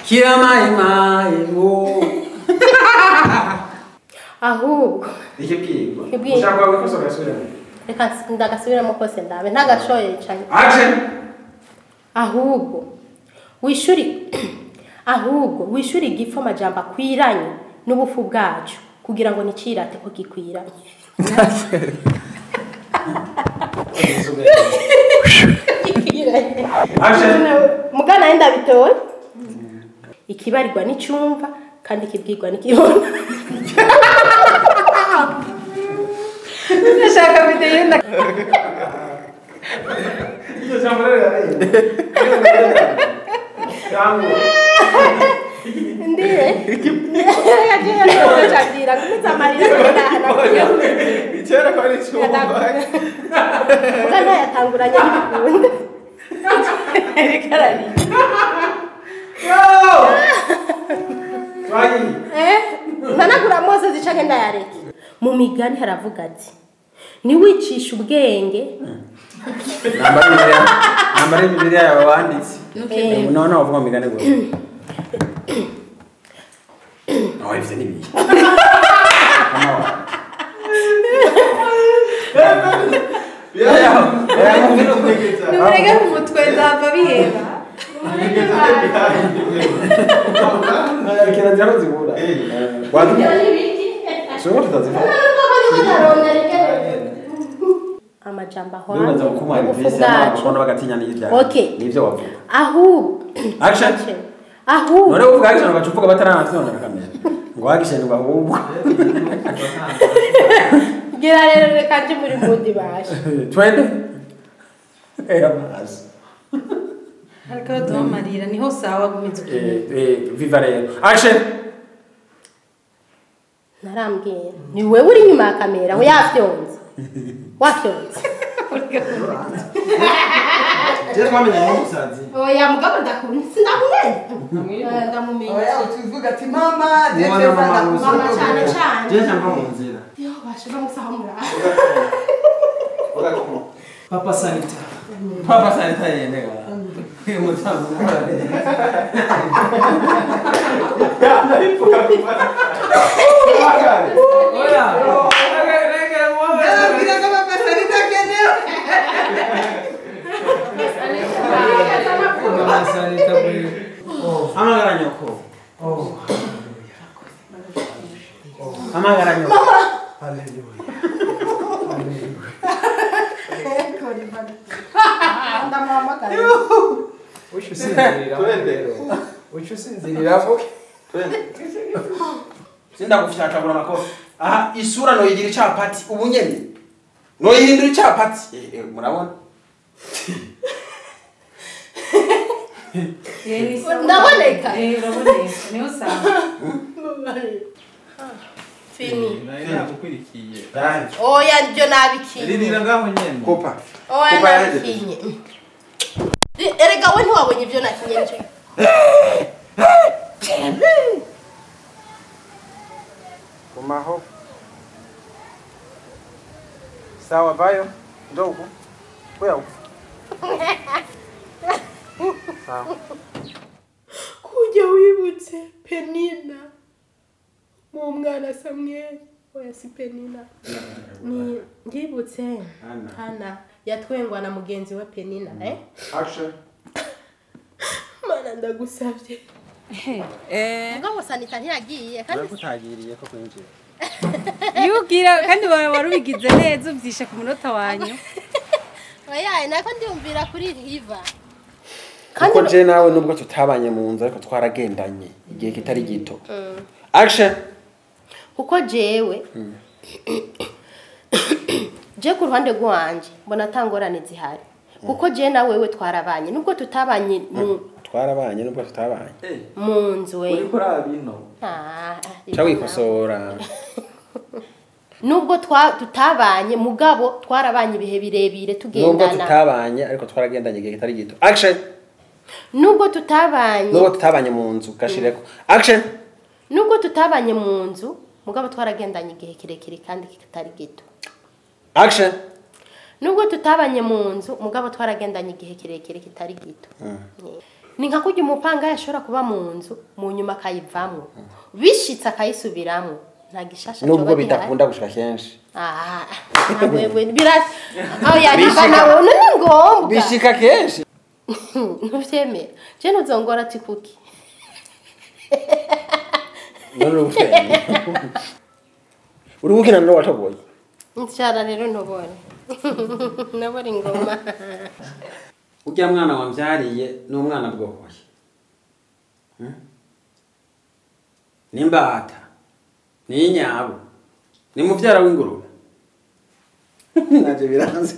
Kira mai wo. Ahubwo. Ikibwirwa. Ushaka wikoso gasubira. Reka ndagasubiramo kose ndabe ntagashoye cyane. Action. Ahubwo wishuri igipfa amajambo akwiranye n'ubufu bwacu kugira ngo nicirate ko gikwiranye. Mugana yenda bitoye. Ikibarirwa n'icumva kandi kibwirwa n'ikibona. Nashaka bideyenda. Iyo jambo rero ndiye yagira kumeza marira ndana icyera ko ari cyumba mugana yatanguranye n'ibikunda bikarari ntanagura mose zicange ndayareke mu migani haravuga ati niwicisha ubwenge nambare Bibiliya yawe wanditse none uvuga migane go no ifite nibi Nurega umutwe ndava biheba kera njya zibura wadu so tutaziva amajamba hora ubufubwacu bagatinya n'ibya nivyo wavuga action none uvuga action bacuvuga bataranazona kamera ngo action bahubwo gira rero reka nje muri mudi basha twende amazi ariko duhamarira niho sawa gumizuka viva rero action narambwiye ni wewe uri nyuma ya kamera aho yafyonze wafyonze je twamenye n'umusazi oya mugabo ndakunze ndamumenye oya utuvuga ati mama mama cyane je cyangwa mu nzira yo bashaka musahamura papa sanita yende mutamu amagara nyoko amagara nyoko haleluya ushusizirira sinda gufyata bura makofi aha isura no yigira icapati ubunyene no yihindura icapati murabona ndaboneka niho sawa fini nakukwirikiye oya ndio nabikiye ririra ngaho nyene kopa oya nabikiye erega we ntiwabonye ibyo nakinye nicyo kumaho sawa bayo ndogo wewe sawa kujya wibutse Penina mu mwana Samuel oya si Penina ni ngibutse Hana yatwengwa na mugenzi wa Penina action mana ndagusavye ngabo sanita ntiyagiye kandi kutagiriye ko kwinjira yugira kandi warubigize neza uvyisha ku munota wanyu oya nako ndiyumvira kuri riva kuko je nawe nubwo tutabanye mu nzu ariko twaragendanye igihe kitari gito action kuko jewe je ku ruhande rwanje mbona tangorane zihari kuko je na wewe twarabanye nubwo tutabanye mu nzu we uri kurabino cyawe ikosora nubwo tutabanye mugabo twarabanye ibihe birebire tugendana nubwo tutabanye ariko twaragendanye igihe kitari gito action nubwo tutabanye mu nzu gashireko action nubwo tutabanye mu nzu mugabo twaragendanye igihe kirekire kandi kitari gito action nubwo tutabanye mu nzu mugabo twaragendanye igihe kirekire kitari gito ni nka kurya umupanga yashobora kuba mu nzu mu nyuma akayivamwo bishitse akayisubiramwo nta gishasha nubwo bidakunda gushika kenshi wewe birasi aho yariba nawe none ngombwa bishika kenshi ntuvyemera je nuzongora ati kuki none ufite uri gukina no watoboye ncyara rero ntobore nabore ingoma Ujya mwana wambyariye n'umwana bwohoye. Nimbata. Ni inyabo. Ni muvyara w'ingurube. Naje biranze.